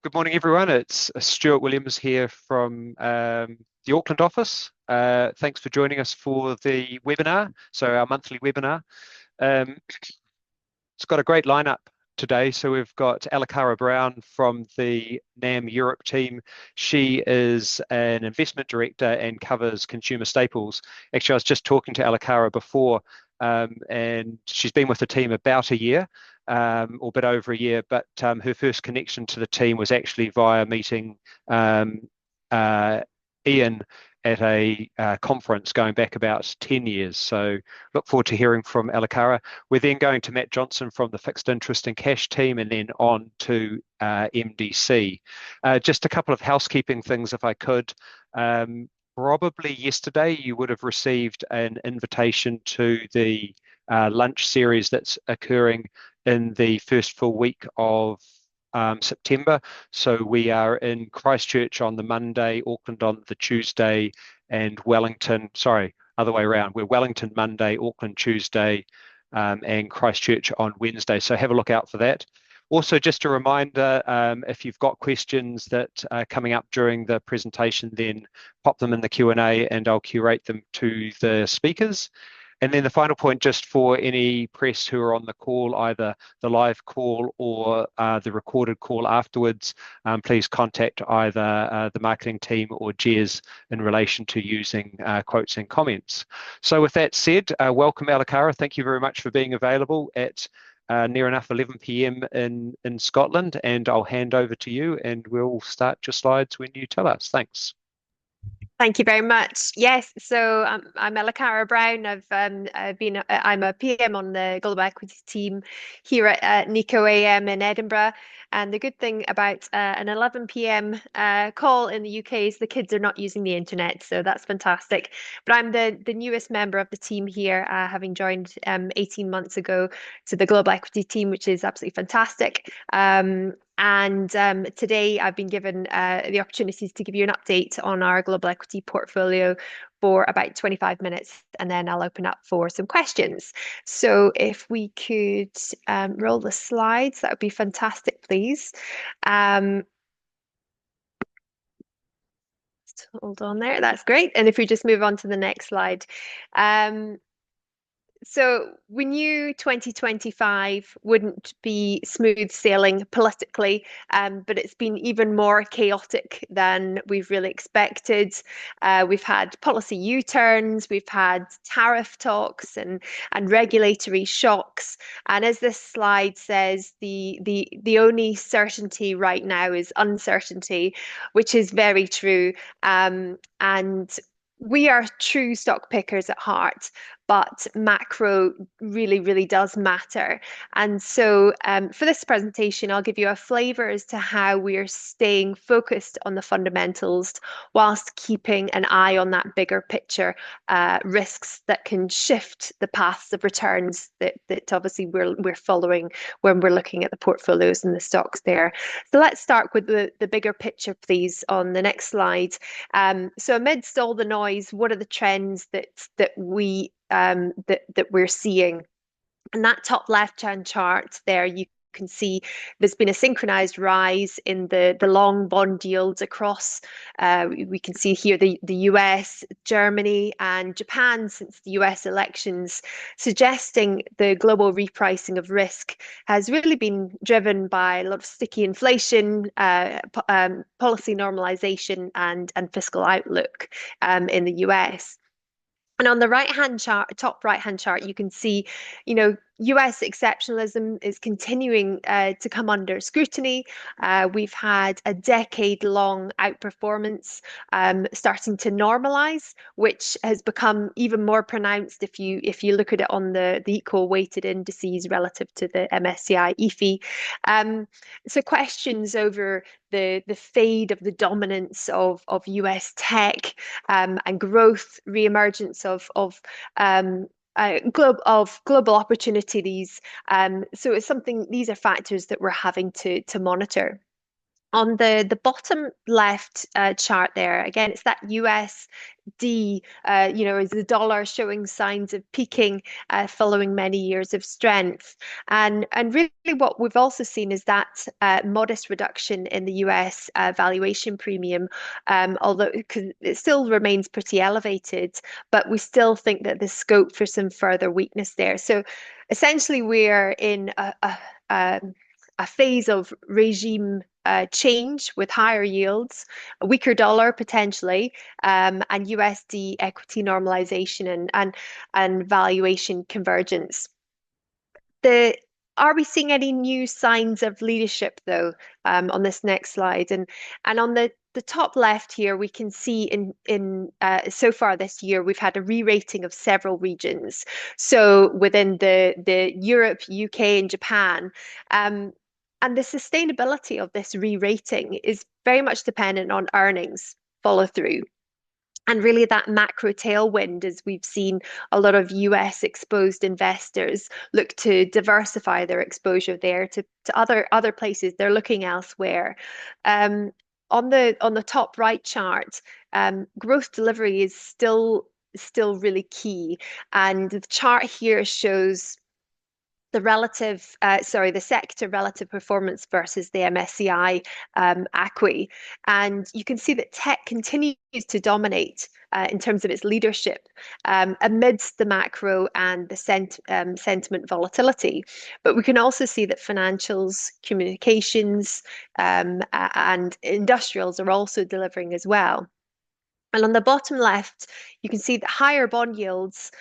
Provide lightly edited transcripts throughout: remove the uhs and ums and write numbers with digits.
Good morning, everyone. It's Stuart Williams here from the Auckland office. Thanks for joining us for the webinar, so our monthly webinar. It's got a great lineup today. So we've got Alakara Brown from the NAM Europe team. She is an investment director and covers consumer staples. Actually, I was just talking to Alakara before, and she's been with the team about a year, or a bit over a year, but her first connection to the team was actually via meeting Ian at a conference going back about 10 years. So look forward to hearing from Alakara. We're then going to Matt Johnson from the fixed interest and cash team, and then on to MDC. Just a couple of housekeeping things, if I could. Probably yesterday, you would have received an invitation to the lunch series that's occurring in the first full week of September. So we are in Christchurch on the Monday, Auckland on the Tuesday, and Wellington, sorry, other way around. We're Wellington Monday, Auckland Tuesday, and Christchurch on Wednesday. So have a look out for that. Also, just a reminder, if you've got questions that are coming up during the presentation, then pop them in the Q&A and I'll curate them to the speakers. And then the final point, just for any press who are on the call, either the live call or the recorded call afterwards, please contact either the marketing team or Jez in relation to using quotes and comments. So with that said, welcome Alakara. Thank you very much for being available at near enough 11 p.m. in Scotland, and I'll hand over to you and we'll start your slides when you tell us. Thanks. Thank you very much. Yes, so I'm Ella Cara Brown. I'm a PM on the Global Equities team here at Nikko AM in Edinburgh. And the good thing about an 11 p.m. Call in the UK is the kids are not using the internet, so that's fantastic. But I'm the newest member of the team here, having joined 18 months ago to the Global Equity team, which is absolutely fantastic. And today I've been given the opportunities to give you an update on our global equity portfolio for about 25 minutes, and then I'll open up for some questions. So if we could roll the slides, that would be fantastic, please. Um, Hold on there. That's great. And if we just move on to the next slide. So we knew 2025 wouldn't be smooth sailing politically, but it's been even more chaotic than we've really expected. We've had policy U-turns, we've had tariff talks and regulatory shocks. And as this slide says, the only certainty right now is uncertainty, which is very true. And we are true stock pickers at heart, but macro really, really does matter. And so for this presentation, I'll give you a flavor as to how we're staying focused on the fundamentals whilst keeping an eye on that bigger picture risks that can shift the paths of returns that obviously we're following when we're looking at the portfolios and the stocks there. So let's start with the bigger picture, please, on the next slide. So amidst all the noise, what are the trends that we're seeing? And that top left-hand chart there, you can see there's been a synchronized rise in the long bond yields across. We can see here the US, Germany, and Japan since the US elections, suggesting the global repricing of risk has really been driven by a lot of sticky inflation, policy normalization, and fiscal outlook in the US. And on the right-hand chart, top right-hand chart, you can see, US exceptionalism is continuing to come under scrutiny. We've had a decade-long outperformance starting to normalize, which has become even more pronounced if you look at it on the equal weighted indices relative to the MSCI EFI. So questions over the fade of the dominance of US tech and growth, reemergence of global opportunities. So it's something, these are factors that we're having to monitor. On the bottom left chart there, again, it's that USD, is the dollar showing signs of peaking following many years of strength. And really what we've also seen is that modest reduction in the US valuation premium, although it still remains pretty elevated, but we still think that there's scope for some further weakness there. So essentially, we're in a phase of regime change with higher yields, a weaker dollar potentially, and USD equity normalization and valuation convergence. The Are we seeing any new signs of leadership though, on this next slide? And on the top left here, we can see in so far this year we've had a re-rating of several regions. So within the Europe, UK, and Japan. And the sustainability of this re-rating is very much dependent on earnings follow through. And really, that macro tailwind, as we've seen a lot of US exposed investors look to diversify their exposure there to other places. They're looking elsewhere. Um, on the top right chart, growth delivery is still really key. And the chart here shows the sector relative performance versus the MSCI ACWI. And you can see that tech continues to dominate in terms of its leadership amidst the macro and the sentiment volatility. But we can also see that financials, communications, and industrials are also delivering as well. And on the bottom left, you can see that higher bond yields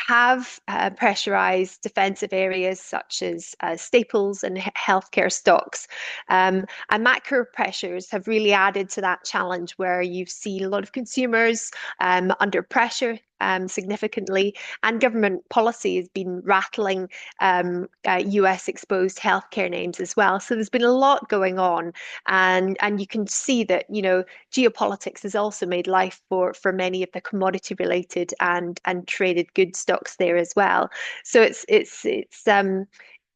have pressurized defensive areas such as staples and healthcare stocks. And macro pressures have really added to that challenge where you've seen a lot of consumers under pressure significantly, and government policy has been rattling US exposed healthcare names as well. So there's been a lot going on, and you can see that geopolitics has also made life for many of the commodity related and traded goods stocks there as well. So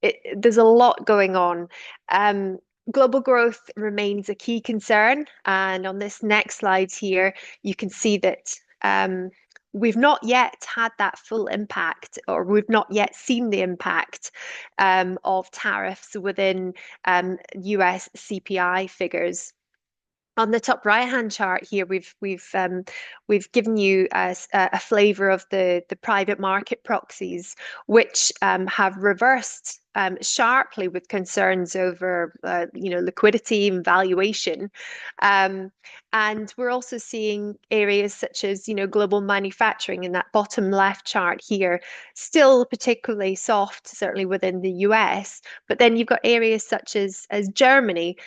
there's a lot going on. Um, Global growth remains a key concern, and on this next slide here, you can see that we've not yet had that full impact, or we've not yet seen the impact of tariffs within US CPI figures. On the top right-hand chart here, we've given you a flavour of the private market proxies, which have reversed sharply with concerns over liquidity and valuation. Um, and we're also seeing areas such as global manufacturing in that bottom left chart here, still particularly soft, certainly within the US. But then you've got areas such as Germany,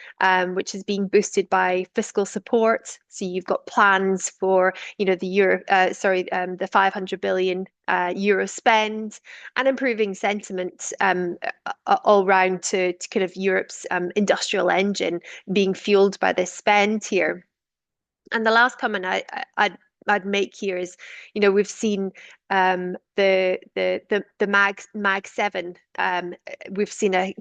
which is being boosted by fiscal support. So you've got plans for, the 500 billion euro spend and improving sentiment all round to kind of Europe's industrial engine being fueled by this spend here. And the last comment I'd make here is, we've seen the Mag 7. We've seen a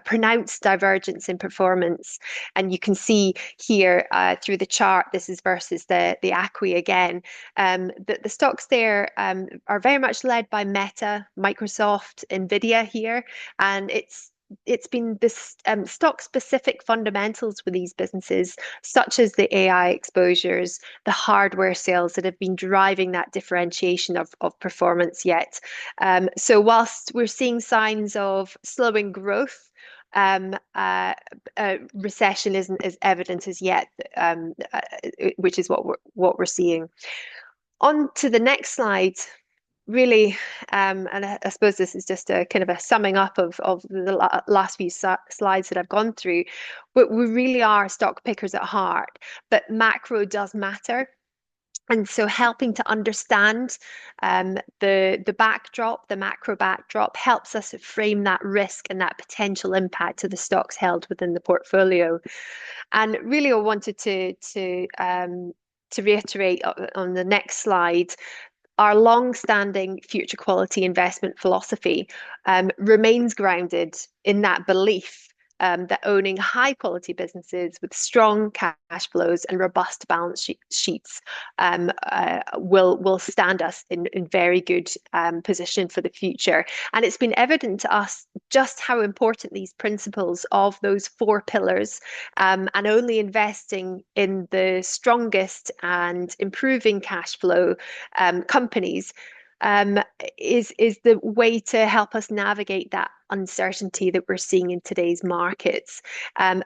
pronounced divergence in performance, and you can see here through the chart. This is versus the ACWI again. The stocks there are very much led by Meta, Microsoft, Nvidia here, and it's been this stock-specific fundamentals with these businesses, such as the AI exposures, the hardware sales that have been driving that differentiation of performance yet. So whilst we're seeing signs of slowing growth, recession isn't as evident as yet, which is what we're seeing. On to the next slide. Really, and I suppose this is just a kind of a summing up of the last few slides that I've gone through, but we really are stock pickers at heart, but macro does matter. And so helping to understand the backdrop, the macro backdrop, helps us frame that risk and that potential impact to the stocks held within the portfolio. And really, I wanted to reiterate on the next slide, our long-standing future quality investment philosophy remains grounded in that belief that owning high quality businesses with strong cash flows and robust balance sheets will stand us in very good position for the future. And it's been evident to us just how important these principles of those four pillars and only investing in the strongest and improving cash flow companies um, is the way to help us navigate that uncertainty that we're seeing in today's markets.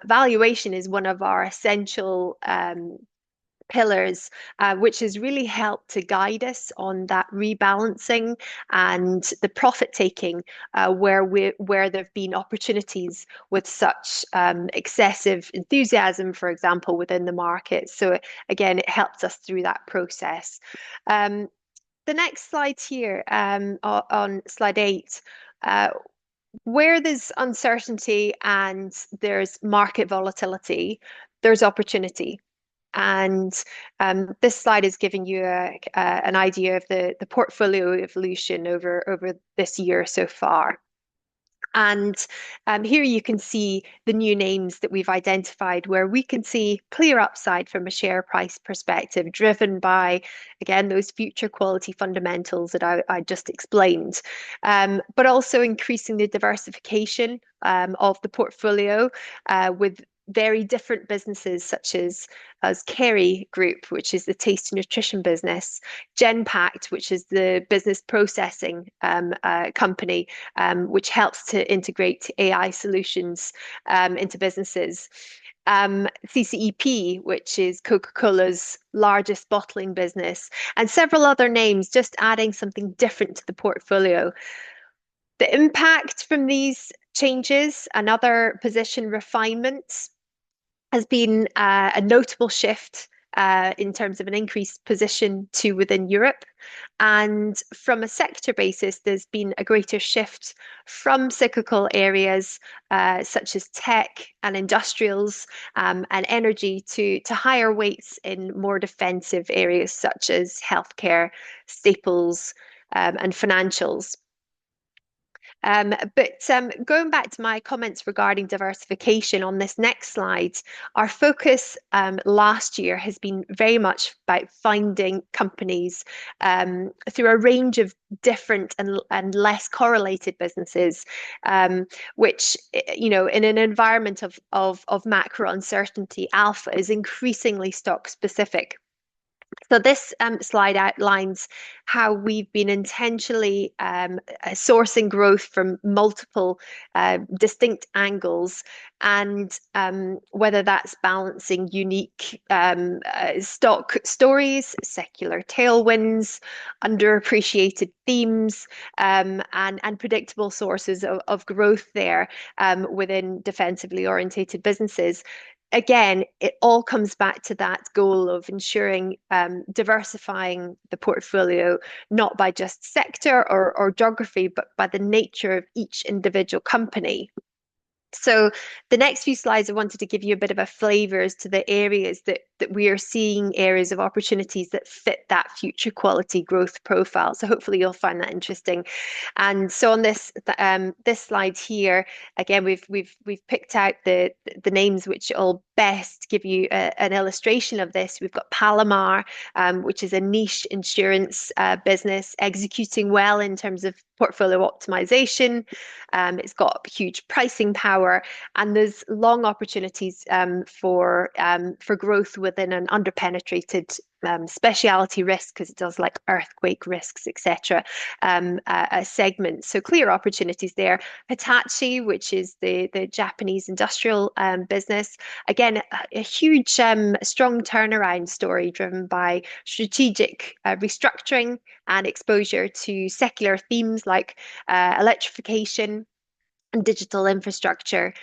Valuation is one of our essential pillars, which has really helped to guide us on that rebalancing and the profit taking, where there've been opportunities with such excessive enthusiasm, for example, within the market. So again, it helps us through that process. The next slide here, on slide 8. Where there's uncertainty and there's market volatility, there's opportunity. And this slide is giving you an idea of the portfolio evolution over this year so far. And here you can see the new names that we've identified where we can see clear upside from a share price perspective, driven by, again, those future quality fundamentals that I just explained, but also increasing the diversification of the portfolio with very different businesses such as Kerry Group, which is the taste and nutrition business, Genpact, which is the business processing company, which helps to integrate AI solutions into businesses. CCEP, which is Coca-Cola's largest bottling business, and several other names, just adding something different to the portfolio. The impact from these changes and other position refinements has been a notable shift in terms of an increased position to within Europe. And from a sector basis, there's been a greater shift from cyclical areas such as tech and industrials and energy to higher weights in more defensive areas such as healthcare, staples, and financials. But going back to my comments regarding diversification on this next slide, our focus last year has been very much about finding companies through a range of different and less correlated businesses, which, in an environment of macro uncertainty, alpha is increasingly stock specific. So this slide outlines how we've been intentionally sourcing growth from multiple distinct angles, and whether that's balancing unique stock stories, secular tailwinds, underappreciated themes, and predictable sources of growth there within defensively orientated businesses. Again, it all comes back to that goal of ensuring diversifying the portfolio, not by just sector or geography, but by the nature of each individual company. So the next few slides, I wanted to give you a bit of a flavour as to the areas that we are seeing areas of opportunities that fit that future quality growth profile. So hopefully you'll find that interesting. And so on this slide here, again, we've picked out the names which will best give you an illustration of this. We've got Palomar, which is a niche insurance business executing well in terms of portfolio optimization. It's got huge pricing power, and there's long opportunities for growth within an underpenetrated specialty risk, because it does like earthquake risks, etc. Segment. So clear opportunities there. Hitachi, which is the Japanese industrial business, again a huge strong turnaround story driven by strategic restructuring and exposure to secular themes like electrification and digital infrastructure.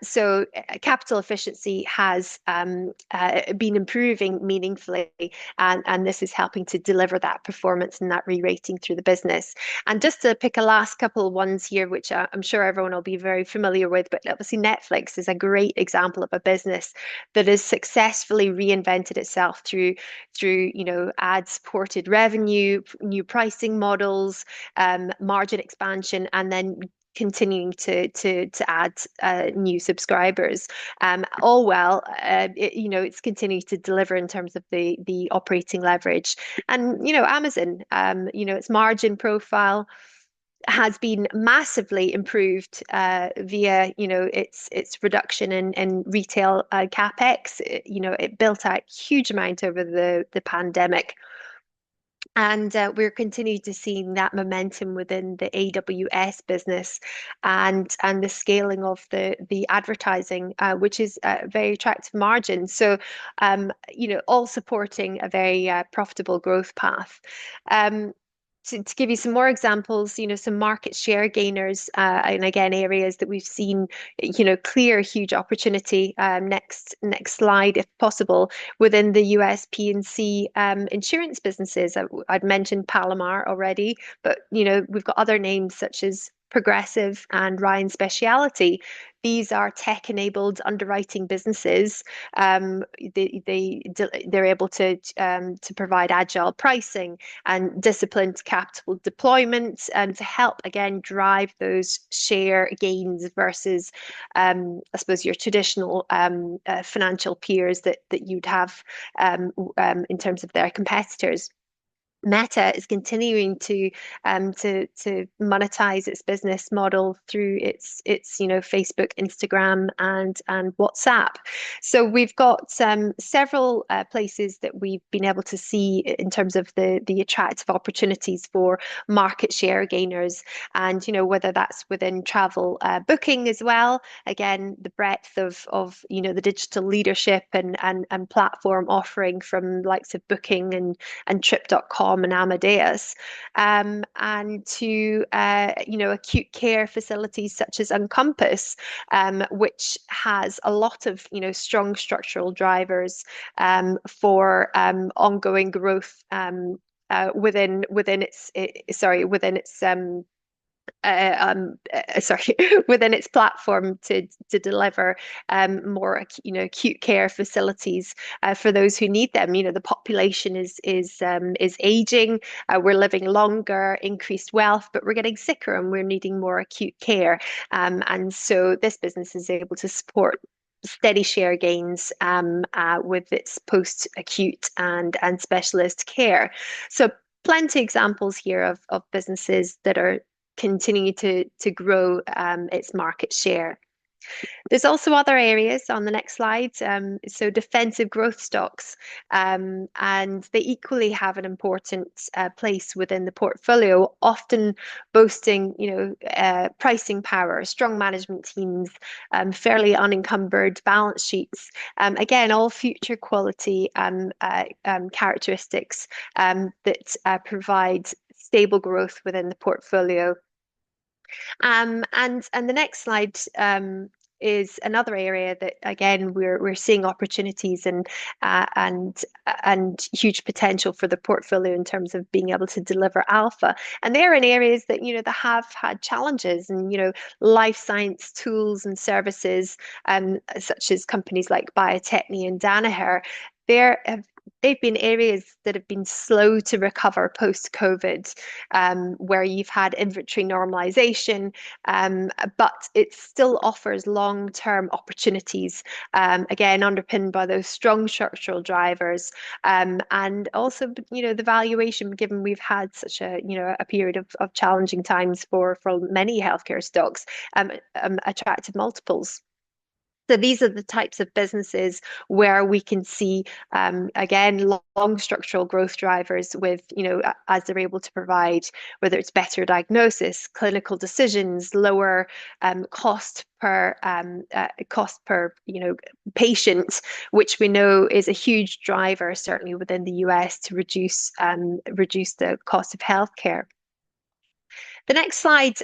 So capital efficiency has been improving meaningfully, and this is helping to deliver that performance and that re-rating through the business. And just to pick a last couple of ones here, which I'm sure everyone will be very familiar with, but obviously Netflix is a great example of a business that has successfully reinvented itself through ad-supported revenue, new pricing models, margin expansion, and then continuing to add new subscribers. All well, it's continuing to deliver in terms of the operating leverage, and Amazon, its margin profile has been massively improved via its reduction in retail capex. It built out a huge amount over the pandemic. And we're continuing to see that momentum within the AWS business, and the scaling of the advertising, which is a very attractive margin. So, all supporting a very profitable growth path. To give you some more examples, some market share gainers, and again, areas that we've seen, clear huge opportunity. Next slide, if possible, within the US P&C insurance businesses. I'd mentioned Palomar already, but we've got other names such as Progressive and Ryan Specialty. These are tech-enabled underwriting businesses. They're able to provide agile pricing and disciplined capital deployment, and to help again drive those share gains versus, I suppose, your traditional financial peers that you'd have in terms of their competitors. Meta is continuing to monetize its business model through its Facebook, Instagram, and WhatsApp. So we've got several places that we've been able to see in terms of the attractive opportunities for market share gainers, and whether that's within travel booking as well. Again, the breadth of the digital leadership and platform offering from likes of Booking and Trip.com and Amadeus, and to acute care facilities such as Encompass, which has a lot of strong structural drivers for ongoing growth within its sorry, within its platform to deliver more acute care facilities for those who need them. The population is aging. We're living longer, increased wealth, but we're getting sicker and we're needing more acute care. And so this business is able to support steady share gains with its post-acute and specialist care. So plenty examples here of businesses that are continuing to grow its market share. There's also other areas on the next slide. So defensive growth stocks, and they equally have an important place within the portfolio, often boasting, pricing power, strong management teams, fairly unencumbered balance sheets. Again, all future quality characteristics that provide stable growth within the portfolio. And the next slide is another area that again we're seeing opportunities and huge potential for the portfolio in terms of being able to deliver alpha. And they're in areas that that have had challenges, and life science tools and services, such as companies like Bio-Techne and Danaher. They've been areas that have been slow to recover post-COVID, where you've had inventory normalization, but it still offers long-term opportunities, again, underpinned by those strong structural drivers, and also, the valuation, given we've had such a period of challenging times for many healthcare stocks, attractive multiples. So these are the types of businesses where we can see, again, long structural growth drivers with, as they're able to provide, whether it's better diagnosis, clinical decisions, lower cost per patient, which we know is a huge driver, certainly within the US, to reduce the cost of healthcare. The next slide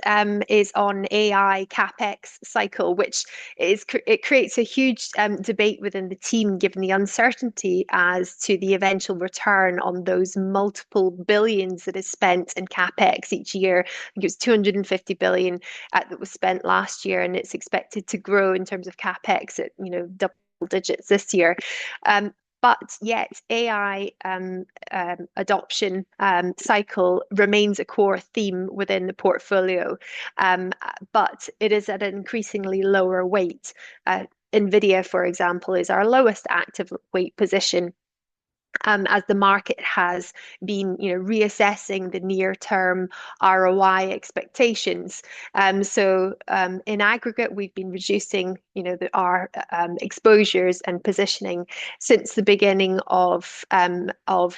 is on AI capex cycle, which it creates a huge debate within the team, given the uncertainty as to the eventual return on those multiple billions that is spent in capex each year. I think it was 250 billion that was spent last year, and it's expected to grow in terms of capex at double digits this year. but yet AI adoption cycle remains a core theme within the portfolio, but it is at an increasingly lower weight. NVIDIA, for example, is our lowest active weight position, as the market has been, reassessing the near-term ROI expectations. In aggregate, we've been reducing, our exposures and positioning since the beginning of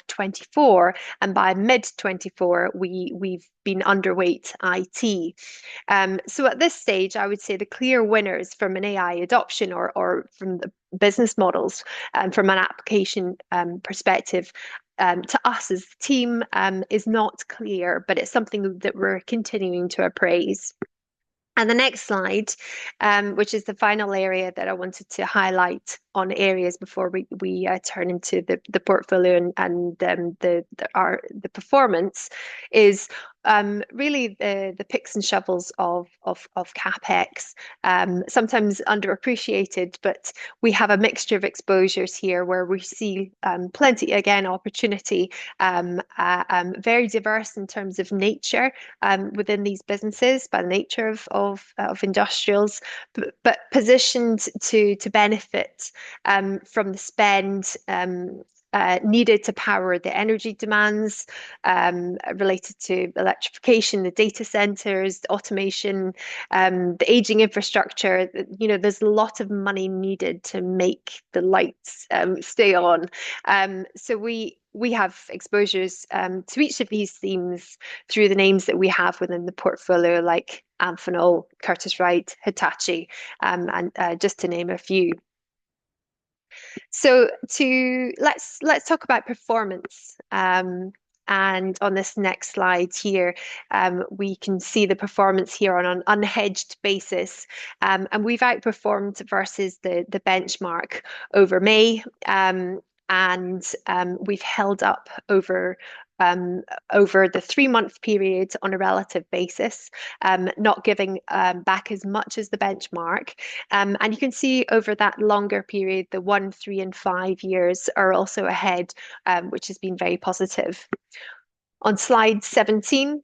24, and by mid 24, we've been underweight IT. So at this stage, I would say the clear winners from an AI adoption or from the business models, from an application perspective, to us as a team, is not clear, but it's something that we're continuing to appraise. And the next slide, which is the final area that I wanted to highlight on areas before we turn into the portfolio and the performance, is really the picks and shovels of capex, sometimes underappreciated, but we have a mixture of exposures here where we see plenty, again, opportunity, very diverse in terms of nature within these businesses by the nature of industrials, but positioned to benefit from the spend needed to power the energy demands related to electrification, the data centers, the automation, the aging infrastructure. There's a lot of money needed to make the lights stay on. So we have exposures to each of these themes through the names that we have within the portfolio, like Amphenol, Curtiss-Wright, Hitachi, and just to name a few. So let's talk about performance. And on this next slide here, we can see the performance here on an unhedged basis. And we've outperformed versus the benchmark over May. And we've held up over the 3-month period on a relative basis, not giving back as much as the benchmark. And you can see over that longer period, the 1, 3, and 5 years are also ahead, which has been very positive. On slide 17,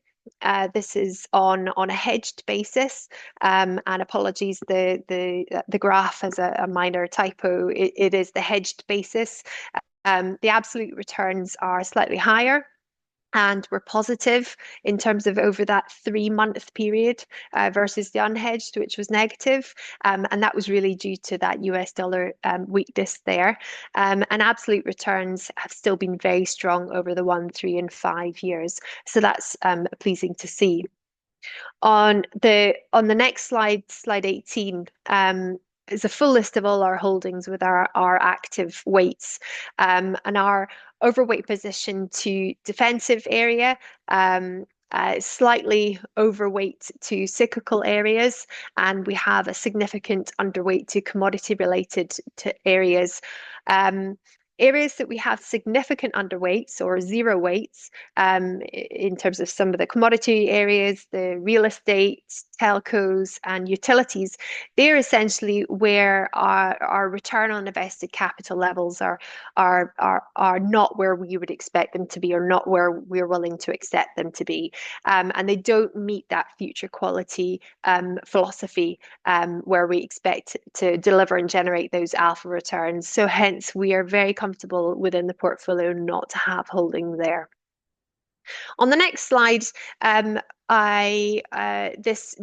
this is on a hedged basis, and apologies, the graph has a minor typo. It is the hedged basis. The absolute returns are slightly higher, and we're positive in terms of over that 3-month period versus the unhedged, which was negative. And that was really due to that US dollar weakness there. And absolute returns have still been very strong over the 1, 3, and 5 years. So that's pleasing to see. On the next slide, slide 18, is a full list of all our holdings with our active weights, and our overweight position to defensive area, slightly overweight to cyclical areas, and we have a significant underweight to commodity related to areas. Areas that we have significant underweights or zero weights, in terms of some of the commodity areas, the real estate, telcos, and utilities, they're essentially where our return on invested capital levels are not where we would expect them to be, or not where we're willing to accept them to be, and they don't meet that future quality philosophy, where we expect to deliver and generate those alpha returns. So hence we are very comfortable within the portfolio not to have holding there. On the next slide, this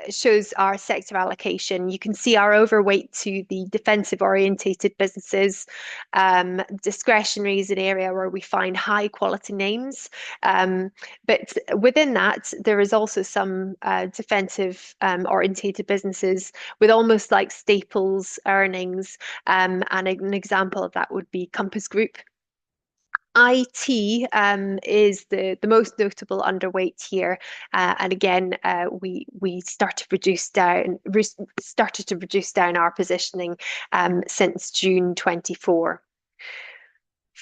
shows our sector allocation. You can see our overweight to the defensive orientated businesses. Discretionary is an area where we find high quality names, but within that there is also some defensive orientated businesses with almost like staples earnings, and an example of that would be Compass Group. IT is the most notable underweight here, and again, we started to reduce down our positioning since June 24.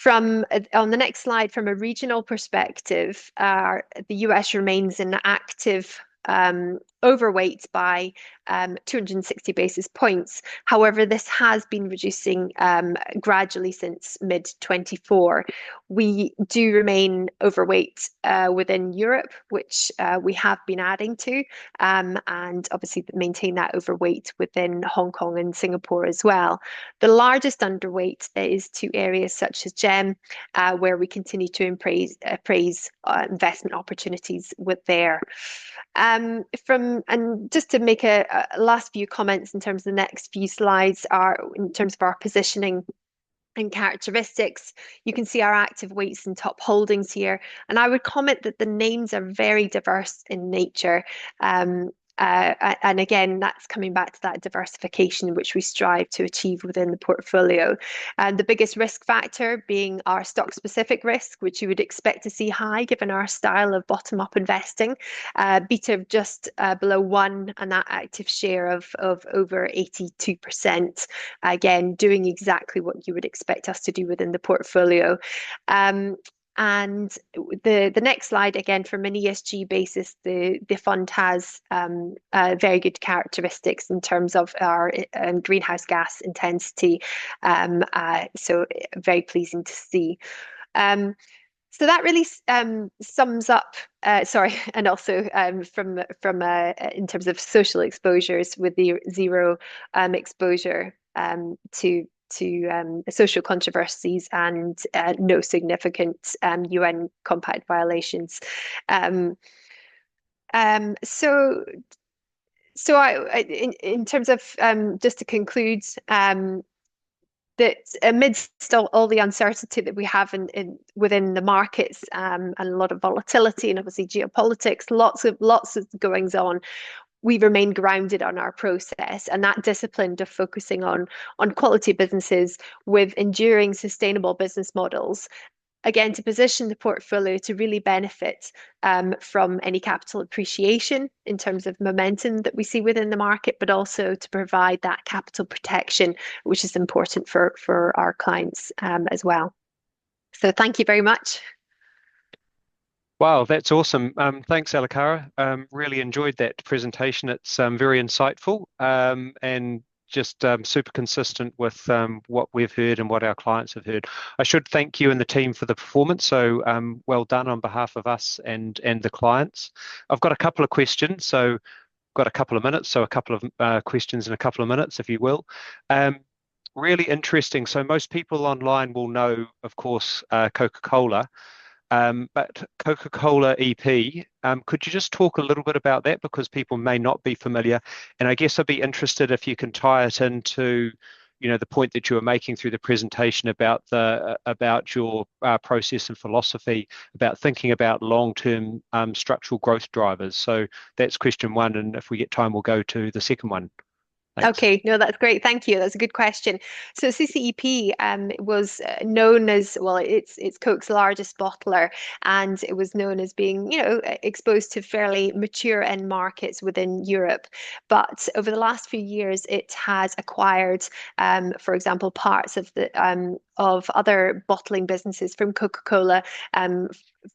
On the next slide, from a regional perspective, the US remains an active overweight by 260 basis points. However, this has been reducing gradually since mid-24. We do remain overweight within Europe, which we have been adding to, and obviously maintain that overweight within Hong Kong and Singapore as well. The largest underweight is to areas such as GEM, where we continue to appraise investment opportunities with there. And just to make a last few comments in terms of the next few slides are in terms of our positioning and characteristics. You can see our active weights and top holdings here. And I would comment that the names are very diverse in nature. And again, that's coming back to that diversification which we strive to achieve within the portfolio. And the biggest risk factor being our stock specific risk, which you would expect to see high given our style of bottom up investing, beta of just below 1, and that active share of over 82%. Again, doing exactly what you would expect us to do within the portfolio. And the next slide, again, from an ESG basis, the fund has very good characteristics in terms of our greenhouse gas intensity. So very pleasing to see. So that really sums up, sorry, and also from in terms of social exposures with the zero exposure to social controversies and no significant UN compact violations. So in terms of just to conclude, that amidst all the uncertainty that we have within the markets, and a lot of volatility and obviously geopolitics, lots of goings on, we remain grounded on our process, and that discipline of focusing on quality businesses with enduring sustainable business models, again, to position the portfolio to really benefit from any capital appreciation in terms of momentum that we see within the market, but also to provide that capital protection, which is important for our clients as well. So thank you very much. Wow, that's awesome. Thanks, Alakara. Really enjoyed that presentation. It's very insightful and just super consistent with what we've heard and what our clients have heard. I should thank you and the team for the performance. So well done on behalf of us and the clients. I've got a couple of questions, so got a couple of minutes. So a couple of questions in a couple of minutes, if you will. Really interesting. So most people online will know, of course, Coca-Cola. But Coca-Cola EP, could you just talk a little bit about that because people may not be familiar? And I guess I'd be interested if you can tie it into, the point that you were making through the presentation about your process and philosophy about thinking about long-term structural growth drivers. So that's question one, and if we get time, we'll go to the second one. Thanks. Okay, no, that's great. Thank you. That's a good question. So CCEP was known as, well, it's Coke's largest bottler, and it was known as being, exposed to fairly mature end markets within Europe. But over the last few years, it has acquired, for example, parts of of other bottling businesses from Coca-Cola,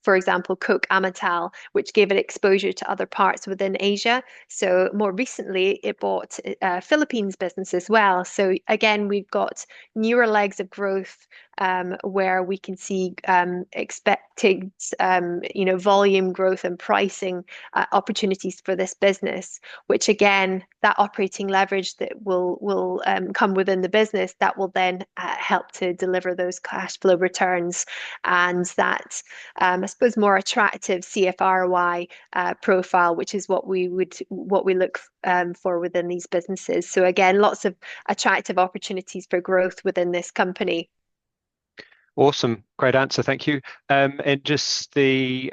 for example, Coke Amatal, which gave it exposure to other parts within Asia. So more recently, it bought Philippines business as well. So again, we've got newer legs of growth where we can see expected, volume growth and pricing opportunities for this business, which again, that operating leverage that will come within the business that will then help to deliver those cash flow returns and that, I suppose, more attractive CFROI profile, which is what we look for within these businesses. So again, lots of attractive opportunities for growth within this company. Awesome. Great answer. Thank you. And just the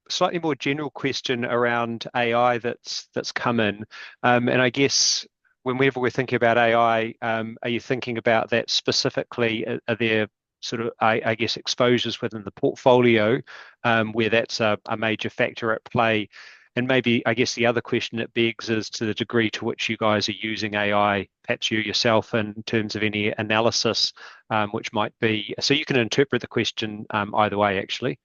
slightly more general question around AI that's come in. And I guess whenever we're thinking about AI, are you thinking about that specifically? Are there sort of, I guess, exposures within the portfolio where that's a major factor at play? And maybe, I guess, the other question it begs is to the degree to which you guys are using AI, perhaps you yourself, in terms of any analysis, which might be, so you can interpret the question either way, actually.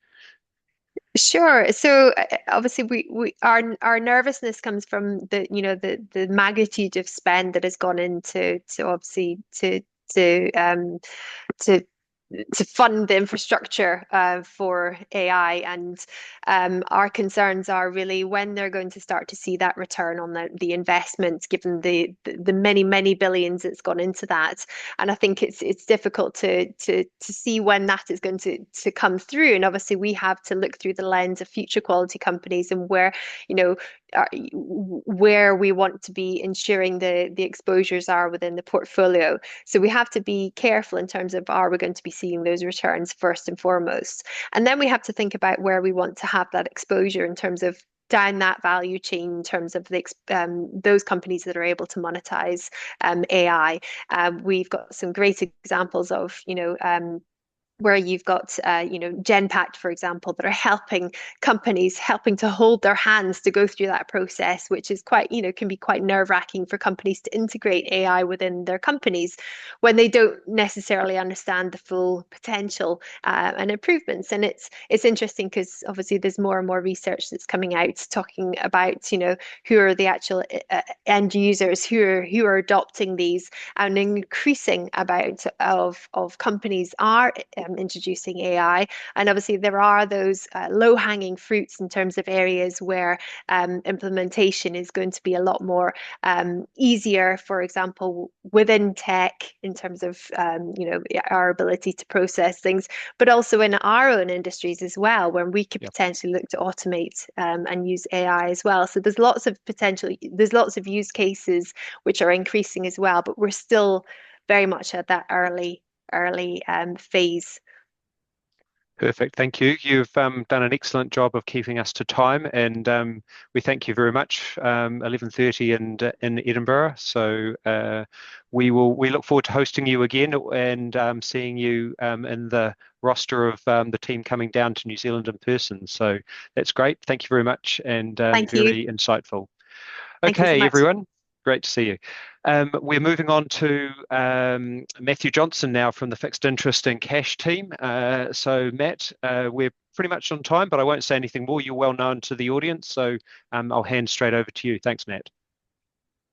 Sure. So obviously our nervousness comes from the magnitude of spend that has gone into to obviously to to to fund the infrastructure for AI. And our concerns are really when they're going to start to see that return on the investment, given the many, many billions that's gone into that. And I think it's difficult to see when that is going to come through. And obviously we have to look through the lens of future quality companies and where, you know, where we want to be ensuring the exposures are within the portfolio. So we have to be careful in terms of are we going to be seeing those returns first and foremost. And then we have to think about where we want to have that exposure in terms of down that value chain in terms of those companies that are able to monetize AI. We've got some great examples of, where you've got, Genpact, for example, that are helping companies, helping to hold their hands to go through that process, which is quite, can be quite nerve-wracking for companies to integrate AI within their companies when they don't necessarily understand the full potential and improvements. And it's interesting because obviously there's more and more research that's coming out talking about, who are the actual end users who are adopting these, and an increasing amount of companies are introducing AI. And obviously, there are those low-hanging fruits in terms of areas where implementation is going to be a lot more easier, for example, within tech in terms of our ability to process things, but also in our own industries as well, where we could potentially look to automate and use AI as well. So there's lots of potential, there's lots of use cases which are increasing as well, but we're still very much at that early phase. Perfect. Thank you. You've done an excellent job of keeping us to time, and we thank you very much. 11:30 in Edinburgh, so we look forward to hosting you again and seeing you in the roster of the team coming down to New Zealand in person. So that's great. Thank you very much, and Thank you. very insightful. Thank you so Okay, much. everyone. Great to see you. We're moving on to Matthew Johnson now from the Fixed Interest and Cash team. So Matt, we're pretty much on time, but I won't say anything more. You're well known to the audience, so I'll hand straight over to you. Thanks, Matt.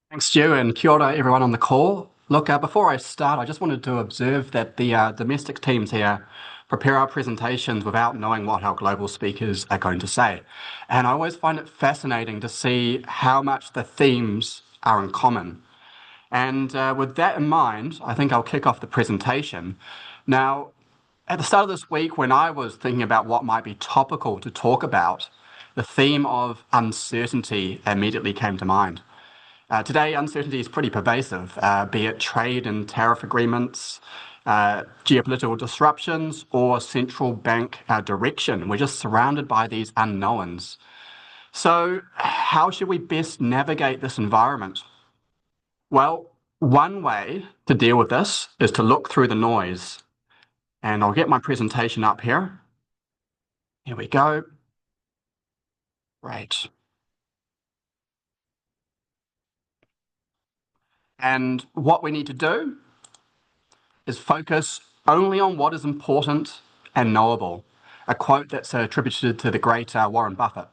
Thanks, Stu, and kia ora, everyone on the call. Look, before I start, I just wanted to observe that the domestic teams here prepare our presentations without knowing what our global speakers are going to say. And I always find it fascinating to see how much the themes are in common. And with that in mind, I think I'll kick off the presentation. Now, at the start of this week, when I was thinking about what might be topical to talk about, the theme of uncertainty immediately came to mind. Today, uncertainty is pretty pervasive, be it trade and tariff agreements, geopolitical disruptions, or central bank direction. We're just surrounded by these unknowns. So how should we best navigate this environment? Well, one way to deal with this is to look through the noise. And I'll get my presentation up here. Here we go. Great. And what we need to do is focus only on what is important and knowable. A quote that's attributed to the great Warren Buffett.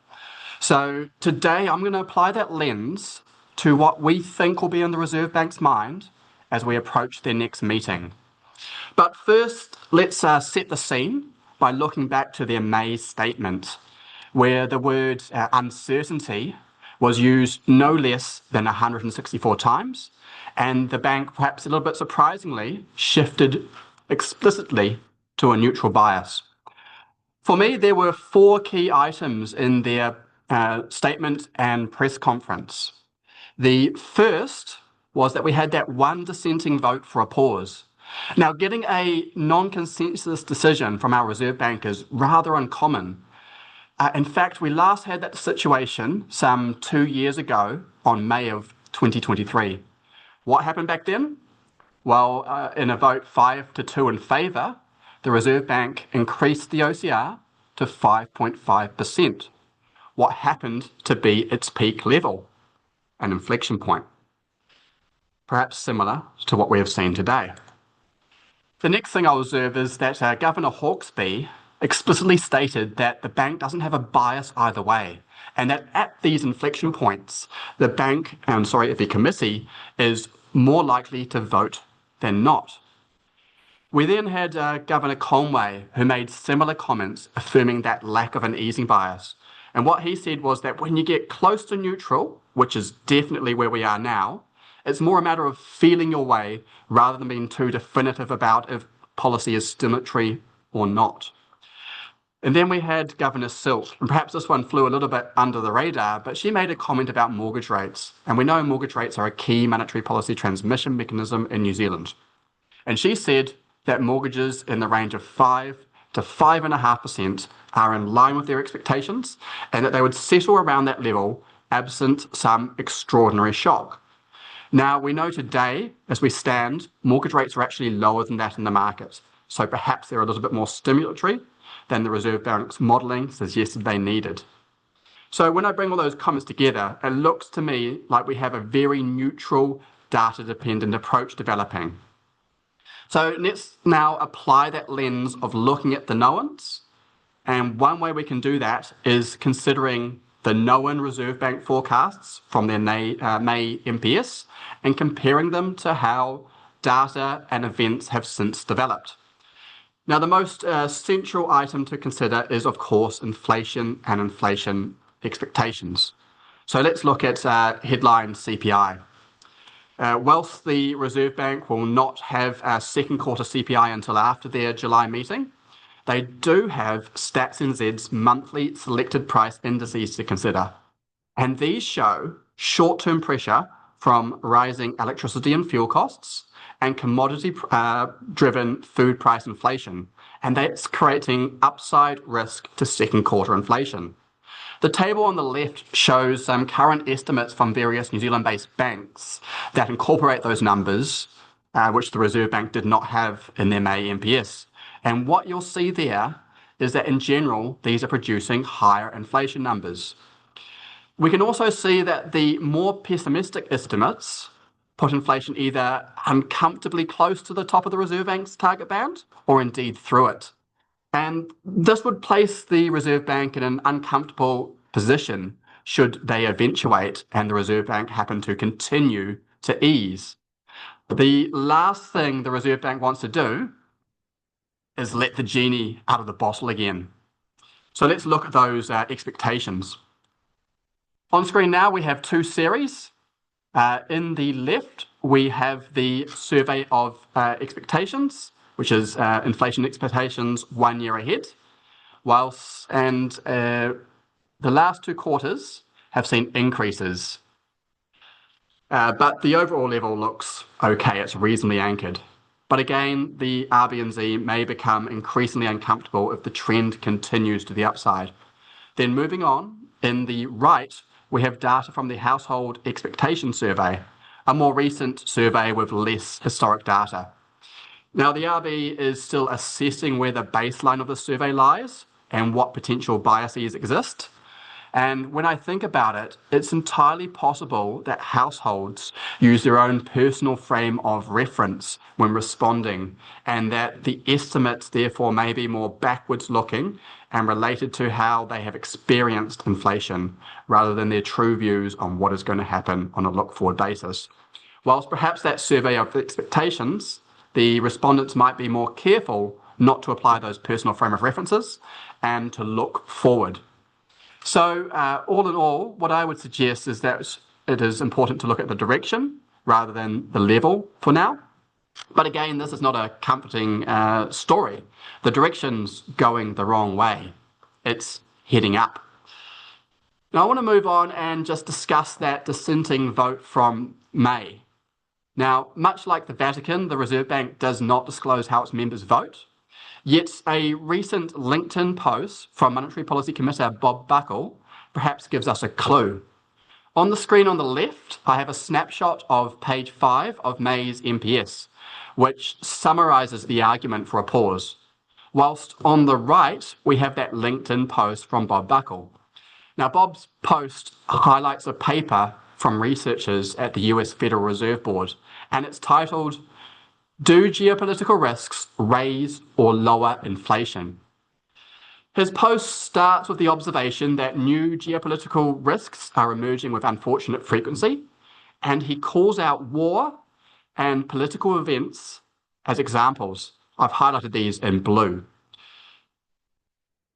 So today I'm going to apply that lens to what we think will be in the Reserve Bank's mind as we approach their next meeting. But first, let's set the scene by looking back to their May statement, where the word uncertainty was used no less than 164 times, and the bank, perhaps a little bit surprisingly, shifted explicitly to a neutral bias. For me, there were 4 key items in their statement and press conference. The first was that we had that one dissenting vote for a pause. Now, getting a non-consensus decision from our Reserve Bank is rather uncommon. In fact, we last had that situation some 2 years ago on May of 2023. What happened back then? Well, in a vote 5-2 in favour, the Reserve Bank increased the OCR to 5.5%. What happened to be its peak level, an inflection point, perhaps similar to what we have seen today. The next thing I'll observe is that Governor Hawkesby explicitly stated that the bank doesn't have a bias either way, and that at these inflection points, the committee is more likely to vote than not. We then had Governor Conway, who made similar comments affirming that lack of an easing bias. And what he said was that when you get close to neutral, which is definitely where we are now, it's more a matter of feeling your way rather than being too definitive about if policy is stimulatory or not. And then we had Governor Silk, and perhaps this one flew a little bit under the radar, but she made a comment about mortgage rates. And we know mortgage rates are a key monetary policy transmission mechanism in New Zealand. And she said that mortgages in the range of 5 to 5.5% are in line with their expectations, and that they would settle around that level absent some extraordinary shock. Now, we know today, as we stand, mortgage rates are actually lower than that in the market. So perhaps they're a little bit more stimulatory than the Reserve Bank's modelling suggested they needed. So when I bring all those comments together, it looks to me like we have a very neutral, data-dependent approach developing. So let's now apply that lens of looking at the knowns. And one way we can do that is considering the known Reserve Bank forecasts from their May MPS and comparing them to how data and events have since developed. Now, the most central item to consider is, of course, inflation and inflation expectations. So let's look at headline CPI. Whilst the Reserve Bank will not have a second quarter CPI until after their July meeting, they do have Stats NZ's monthly selected price indices to consider. And these show short-term pressure from rising electricity and fuel costs and commodity-driven food price inflation. And that's creating upside risk to second quarter inflation. The table on the left shows some current estimates from various New Zealand-based banks that incorporate those numbers, which the Reserve Bank did not have in their May MPS. And what you'll see there is that in general, these are producing higher inflation numbers. We can also see that the more pessimistic estimates put inflation either uncomfortably close to the top of the Reserve Bank's target band or indeed through it. And this would place the Reserve Bank in an uncomfortable position should they eventuate and the Reserve Bank happen to continue to ease. The last thing the Reserve Bank wants to do is let the genie out of the bottle again. So let's look at those expectations. On screen now, we have two series. In the left, we have the survey of expectations, which is inflation expectations 1 year ahead, the last two quarters have seen increases. But the overall level looks okay, it's reasonably anchored. But again, the RBNZ may become increasingly uncomfortable if the trend continues to the upside. Then moving on, in the right, we have data from the Household Expectation Survey, a more recent survey with less historic data. Now, the RB is still assessing where the baseline of the survey lies and what potential biases exist. And when I think about it, it's entirely possible that households use their own personal frame of reference when responding, and that the estimates therefore may be more backwards looking and related to how they have experienced inflation rather than their true views on what is going to happen on a look-forward basis. Whilst perhaps that survey of expectations, the respondents might be more careful not to apply those personal frame of references and to look forward. So all in all, what I would suggest is that it is important to look at the direction rather than the level for now. But again, this is not a comforting story. The direction's going the wrong way. It's heading up. Now I want to move on and just discuss that dissenting vote from May. Now, much like the Vatican, the Reserve Bank does not disclose how its members vote. Yet a recent LinkedIn post from Monetary Policy Committer Bob Buckle perhaps gives us a clue. On the screen on the left, I have a snapshot of page 5 of May's MPS, which summarises the argument for a pause. Whilst on the right, we have that LinkedIn post from Bob Buckle. Now, Bob's post highlights a paper from researchers at the US Federal Reserve Board, and it's titled, "Do Geopolitical Risks Raise or Lower Inflation?" His post starts with the observation that new geopolitical risks are emerging with unfortunate frequency, and he calls out war and political events as examples. I've highlighted these in blue.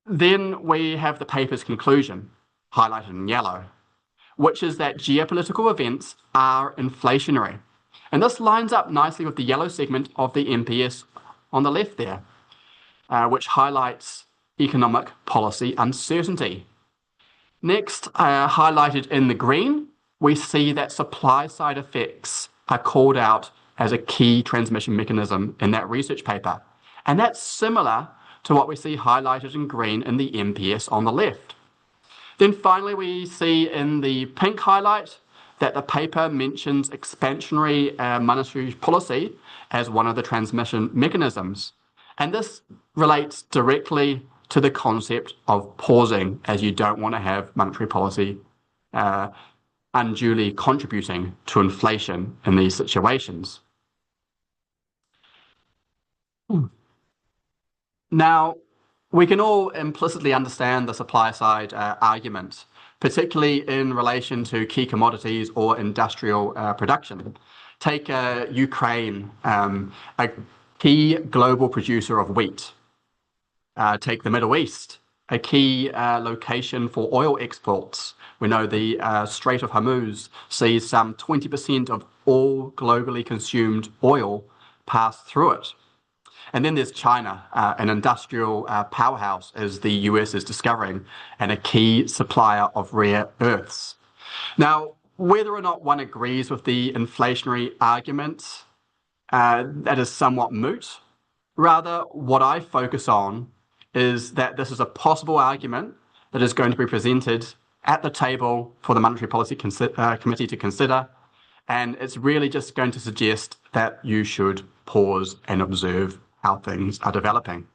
Then we have the paper's conclusion, highlighted in yellow, which is that geopolitical events are inflationary. And this lines up nicely with the yellow segment of the MPS on the left there, which highlights economic policy uncertainty. Next, highlighted in the green, we see that supply side effects are called out as a key transmission mechanism in that research paper. And that's similar to what we see highlighted in green in the MPS on the left. Then finally, we see in the pink highlight that the paper mentions expansionary monetary policy as one of the transmission mechanisms. And this relates directly to the concept of pausing, as you don't want to have monetary policy unduly contributing to inflation in these situations. Now, we can all implicitly understand the supply side argument, particularly in relation to key commodities or industrial production. Take Ukraine, a key global producer of wheat. Take the Middle East, a key location for oil exports. We know the Strait of Hormuz sees some 20% of all globally consumed oil pass through it. And then there's China, an industrial powerhouse, as the US is discovering, and a key supplier of rare earths. Now, whether or not one agrees with the inflationary argument, that is somewhat moot. Rather, what I focus on is that this is a possible argument that is going to be presented at the table for the Monetary Policy Committee to consider, and it's really just going to suggest that you should pause and observe how things are developing.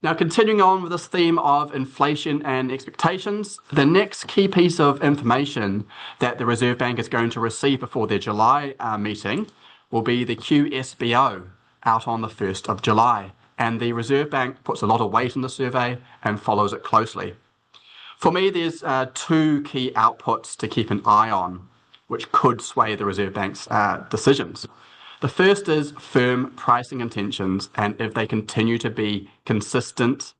Now, continuing on with this theme of inflation and expectations, the next key piece of information that the Reserve Bank is going to receive before their July meeting will be the QSBO out on the 1st of July. And the Reserve Bank puts a lot of weight in the survey and follows it closely. For me, there's two key outputs to keep an eye on, which could sway the Reserve Bank's decisions. The first is firm pricing intentions, and if they continue to be consistent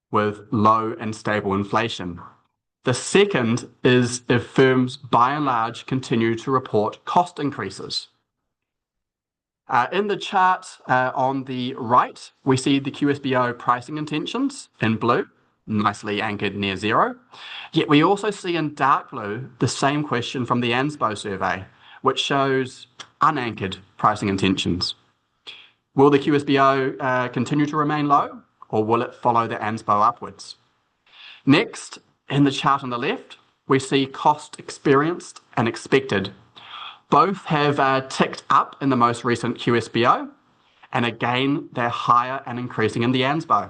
with low and stable inflation. The second is if firms, by and large, continue to report cost increases. In the chart on the right, we see the QSBO pricing intentions in blue, nicely anchored near zero. Yet we also see in dark blue the same question from the ANSBO survey, which shows unanchored pricing intentions. Will the QSBO continue to remain low, or will it follow the ANSBO upwards? Next, in the chart on the left, we see cost experienced and expected. Both have ticked up in the most recent QSBO, and again, they're higher and increasing in the ANSBO.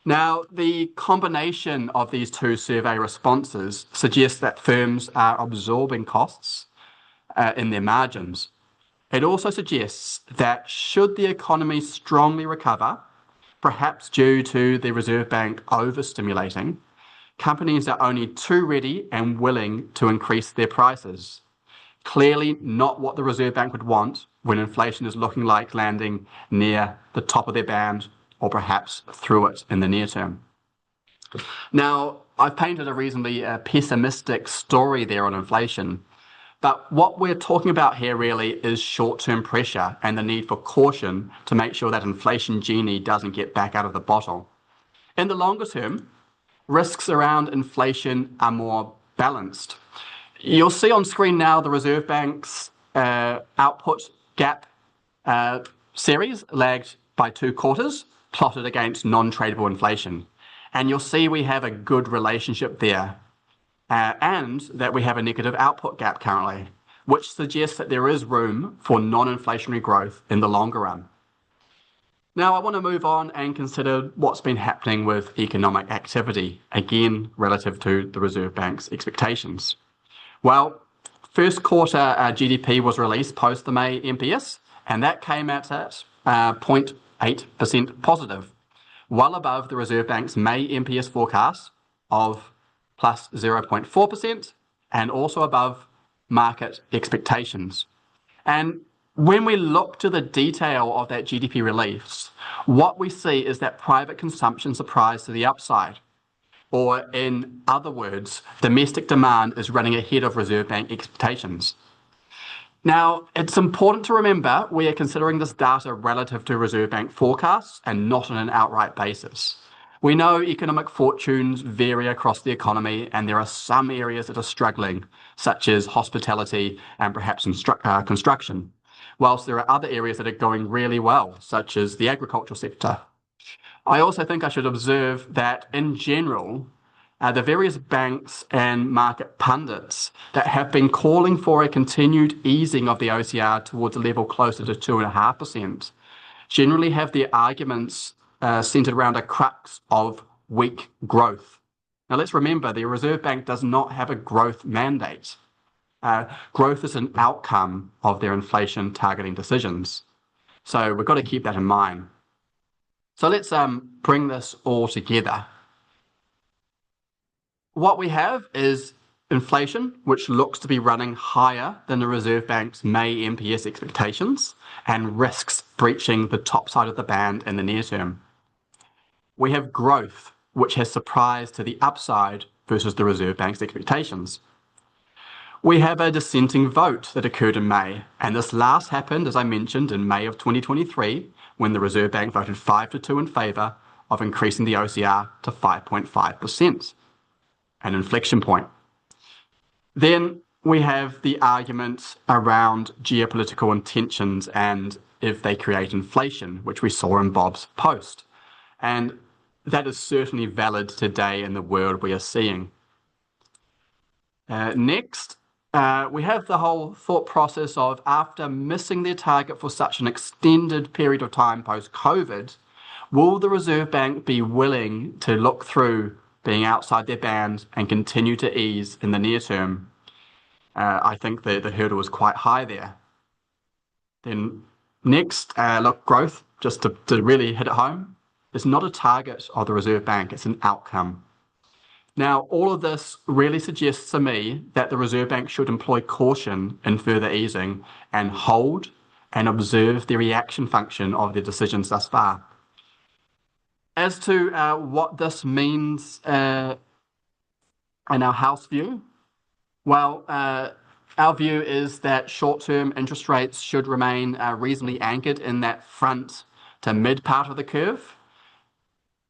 Now, the combination of these two survey responses suggests that firms are absorbing costs in their margins. It also suggests that should the economy strongly recover, perhaps due to the Reserve Bank overstimulating, companies are only too ready and willing to increase their prices. Clearly not what the Reserve Bank would want when inflation is looking like landing near the top of their band or perhaps through it in the near term. Now, I've painted a reasonably pessimistic story there on inflation, but what we're talking about here really is short-term pressure and the need for caution to make sure that inflation genie doesn't get back out of the bottle. In the longer term, risks around inflation are more balanced. You'll see on screen now the Reserve Bank's output gap series lagged by 2 quarters, plotted against non-tradable inflation. And you'll see we have a good relationship there, and that we have a negative output gap currently, which suggests that there is room for non-inflationary growth in the longer run. Now, I want to move on and consider what's been happening with economic activity, again, relative to the Reserve Bank's expectations. Well, first quarter GDP was released post the May MPS, and that came out at 0.8% positive, well above the Reserve Bank's May MPS forecast of plus 0.4% and also above market expectations. And when we look to the detail of that GDP release, what we see is that private consumption surprised to the upside. Or in other words, domestic demand is running ahead of Reserve Bank expectations. Now, it's important to remember we are considering this data relative to Reserve Bank forecasts and not on an outright basis. We know economic fortunes vary across the economy, and there are some areas that are struggling, such as hospitality and perhaps construction, whilst there are other areas that are going really well, such as the agricultural sector. I also think I should observe that in general, the various banks and market pundits that have been calling for a continued easing of the OCR towards a level closer to 2.5% generally have their arguments centered around a crux of weak growth. Now let's remember the Reserve Bank does not have a growth mandate. Growth is an outcome of their inflation targeting decisions. So we've got to keep that in mind. So let's bring this all together. What we have is inflation, which looks to be running higher than the Reserve Bank's May MPS expectations and risks breaching the top side of the band in the near term. We have growth, which has surprised to the upside versus the Reserve Bank's expectations. We have a dissenting vote that occurred in May, and this last happened, as I mentioned, in May of 2023, when the Reserve Bank voted 5-2 in favour of increasing the OCR to 5.5%. An inflection point. Then we have the argument around geopolitical intentions and if they create inflation, which we saw in Bob's post. And that is certainly valid today in the world we are seeing. Next, we have the whole thought process of after missing their target for such an extended period of time post-COVID, will the Reserve Bank be willing to look through being outside their band and continue to ease in the near term? I think the hurdle is quite high there. Then next, look, growth, just to really hit it home, is not a target of the Reserve Bank, it's an outcome. Now, all of this really suggests to me that the Reserve Bank should employ caution in further easing and hold and observe the reaction function of their decisions thus far. As to what this means in our house view, well, our view is that short-term interest rates should remain reasonably anchored in that front to mid part of the curve,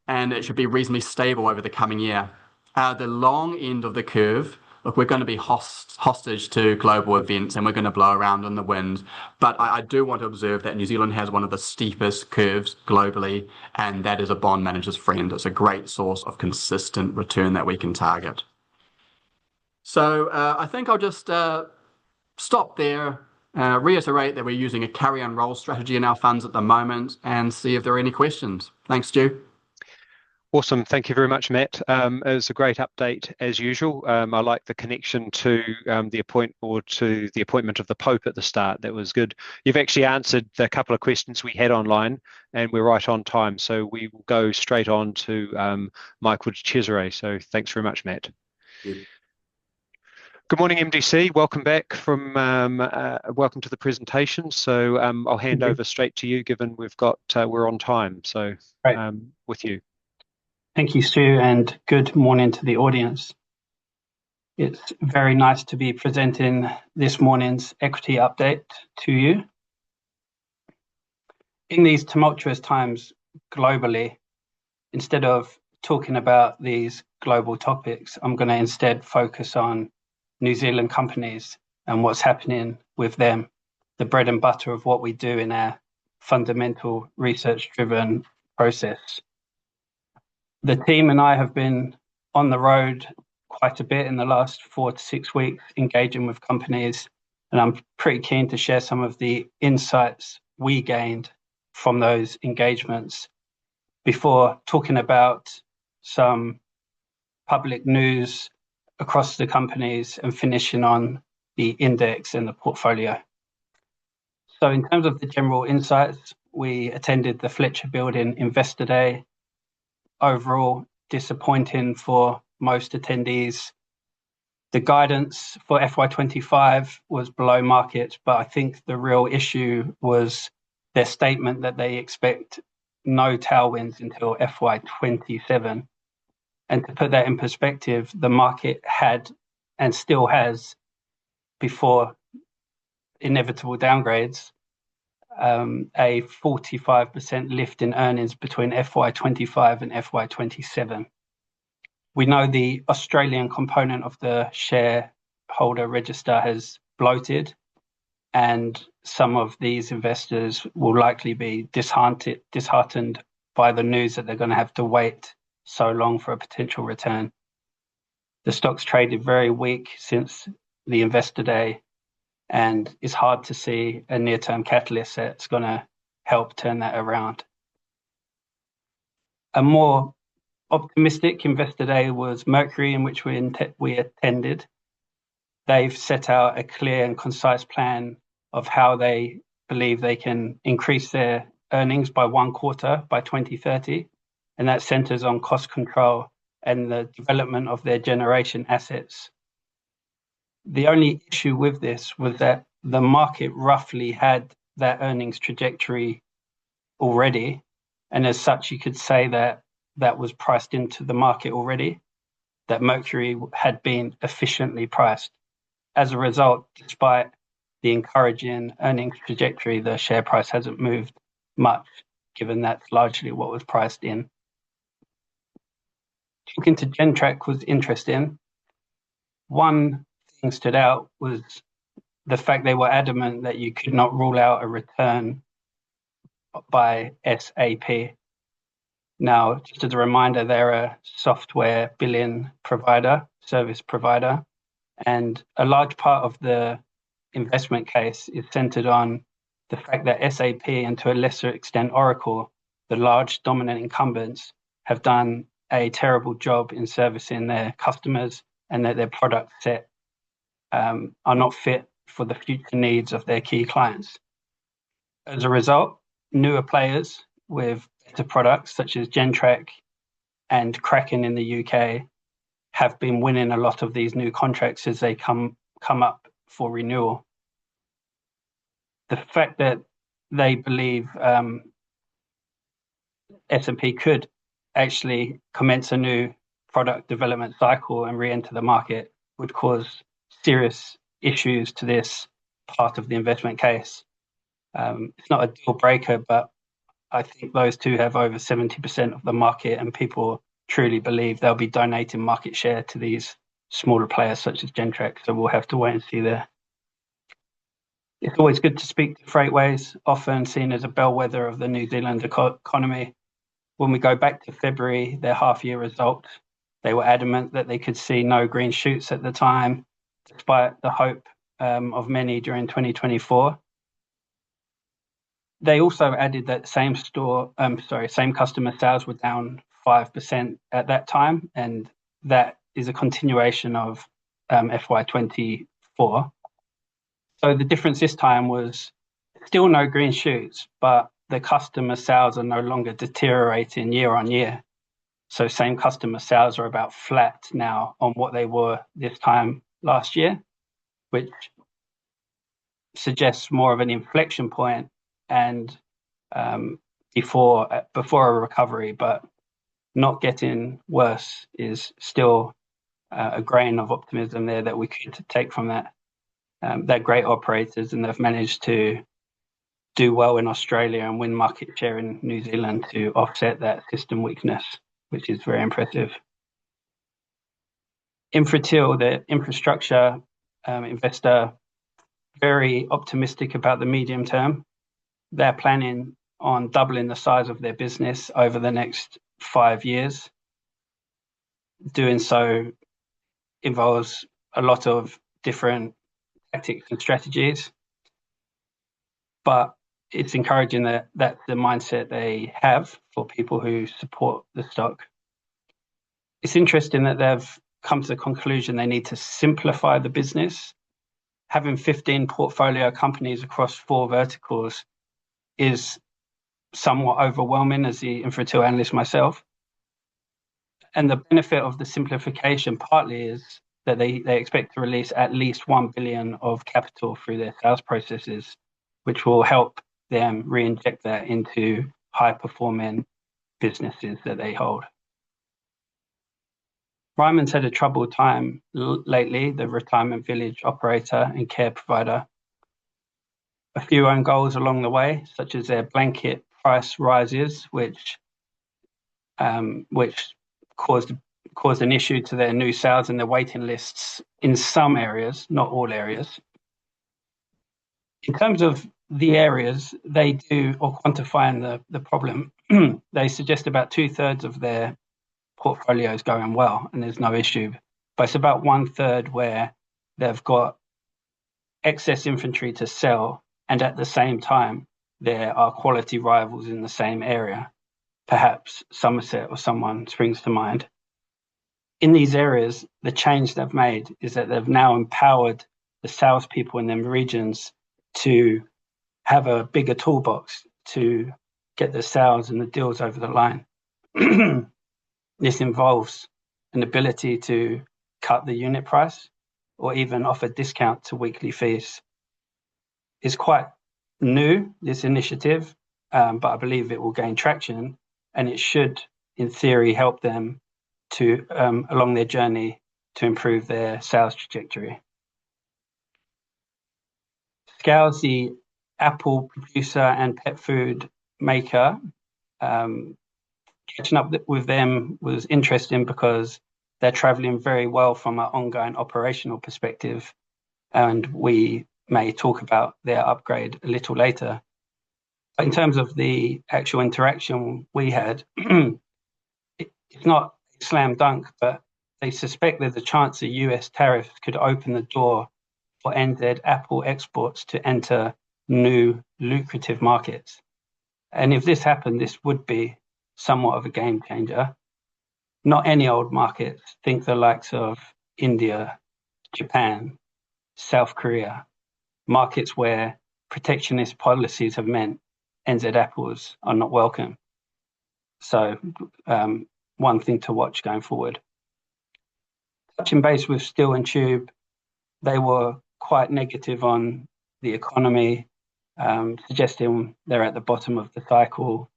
and it should be reasonably stable over the coming year. The long end of the curve, look, we're going to be hostage to global events and we're going to blow around in the wind. But I do want to observe that New Zealand has one of the steepest curves globally, and that is a bond manager's friend. It's a great source of consistent return that we can target. So I think I'll just stop there, reiterate that we're using a carry-on roll strategy in our funds at the moment, and see if there are any questions. Thanks, Stu. Awesome. Thank you very much, Matt. It was a great update as usual. I like the connection to the appointment of the Pope at the start. That was good. You've actually answered the couple of questions we had online, and we're right on time. So we will go straight on to Michael De Cesare. So thanks very much, Matt. Yeah. Good morning, MDC. Welcome back welcome to the presentation. So I'll hand over straight to you, given we're on time. So with you. Thank you, Stu, and good morning to the audience. It's very nice to be presenting this morning's equity update to you. In these tumultuous times globally, instead of talking about these global topics, I'm going to instead focus on New Zealand companies and what's happening with them, the bread and butter of what we do in our fundamental research-driven process. The team and I have been on the road quite a bit in the last 4 to 6 weeks, engaging with companies, and I'm pretty keen to share some of the insights we gained from those engagements before talking about some public news across the companies and finishing on the index and the portfolio. So in terms of the general insights, we attended the Fletcher Building Investor Day overall disappointing for most attendees. The guidance for FY25 was below market, but I think the real issue was their statement that they expect no tailwinds until FY27. And to put that in perspective, the market had and still has, before inevitable downgrades, a 45% lift in earnings between FY25 and FY27. We know the Australian component of the shareholder register has bloated, and some of these investors will likely be disheartened by the news that they're going to have to wait so long for a potential return. The stock's traded very weak since the investor day, and it's hard to see a near-term catalyst that's going to help turn that around. A more optimistic investor day was Mercury, in which we attended. They've set out a clear and concise plan of how they believe they can increase their earnings by 1/4 by 2030, and that centers on cost control and the development of their generation assets. The only issue with this was that the market roughly had that earnings trajectory already, and as such, you could say that that was priced into the market already, that Mercury had been efficiently priced. As a result, despite the encouraging earnings trajectory, the share price hasn't moved much, given that's largely what was priced in. Talking to Gentrack was interesting. One thing stood out was the fact they were adamant that you could not rule out a return by SAP. Now, just as a reminder, they're a software billing provider, service provider, and a large part of the investment case is centered on the fact that SAP, and to a lesser extent Oracle, the large dominant incumbents, have done a terrible job in servicing their customers, and that their product set are not fit for the future needs of their key clients. As a result, newer players with better products such as Gentrack and Kraken in the UK have been winning a lot of these new contracts as they come up for renewal. The fact that they believe S&P could actually commence a new product development cycle and re-enter the market would cause serious issues to this part of the investment case. It's not a deal breaker, but I think those two have over 70% of the market, and people truly believe they'll be donating market share to these smaller players such as Gentrack. So we'll have to wait and see there. It's always good to speak to Freightways, often seen as a bellwether of the New Zealand economy. When we go back to February, their half-year results, they were adamant that they could see no green shoots at the time, despite the hope of many during 2024. They also added that same customer sales were down 5% at that time, and that is a continuation of FY24. So the difference this time was still no green shoots, but the customer sales are no longer deteriorating year on year. So same customer sales are about flat now on what they were this time last year, which suggests more of an inflection point and before a recovery, but not getting worse is still a grain of optimism there that we could take from that. They're great operators, and they've managed to do well in Australia and win market share in New Zealand to offset that system weakness, which is very impressive. Infratil, the infrastructure investor, very optimistic about the medium term. They're planning on doubling the size of their business over the next 5 years. Doing so involves a lot of different tactics and strategies, but it's encouraging that that's the mindset they have for people who support the stock. It's interesting that they've come to the conclusion they need to simplify the business. Having 15 portfolio companies across 4 verticals is somewhat overwhelming as the Infratil analyst myself. And the benefit of the simplification partly is that they expect to release at least 1 billion of capital through their sales processes, which will help them re-inject that into high-performing businesses that they hold. Ryman's had a troubled time lately, the retirement village operator and care provider. A few own goals along the way, such as their blanket price rises, which caused an issue to their new sales and their waiting lists in some areas, not all areas. In terms of the areas, they do, or quantifying the problem, they suggest about 2/3 of their portfolio is going well and there's no issue. But it's about 1/3 where they've got excess inventory to sell, and at the same time, there are quality rivals in the same area. Perhaps Somerset or someone springs to mind. In these areas, the change they've made is that they've now empowered the salespeople in them regions to have a bigger toolbox to get the sales and the deals over the line. This involves an ability to cut the unit price or even offer discount to weekly fees. It's quite new, this initiative, but I believe it will gain traction, and it should, in theory, help them to along their journey to improve their sales trajectory. Scales, the apple producer and pet food maker, catching up with them was interesting because they're traveling very well from an ongoing operational perspective, and we may talk about their upgrade a little later. But in terms of the actual interaction we had, it's not a slam dunk, but they suspect there's a chance that US tariffs could open the door for NZ apple exports to enter new lucrative markets. And if this happened, this would be somewhat of a game changer. Not any old markets. Think the likes of India, Japan, South Korea, markets where protectionist policies have meant NZ apples are not welcome. So one thing to watch going forward. Touching base with Steel and Tube, they were quite negative on the economy, suggesting they're at the bottom of the cycle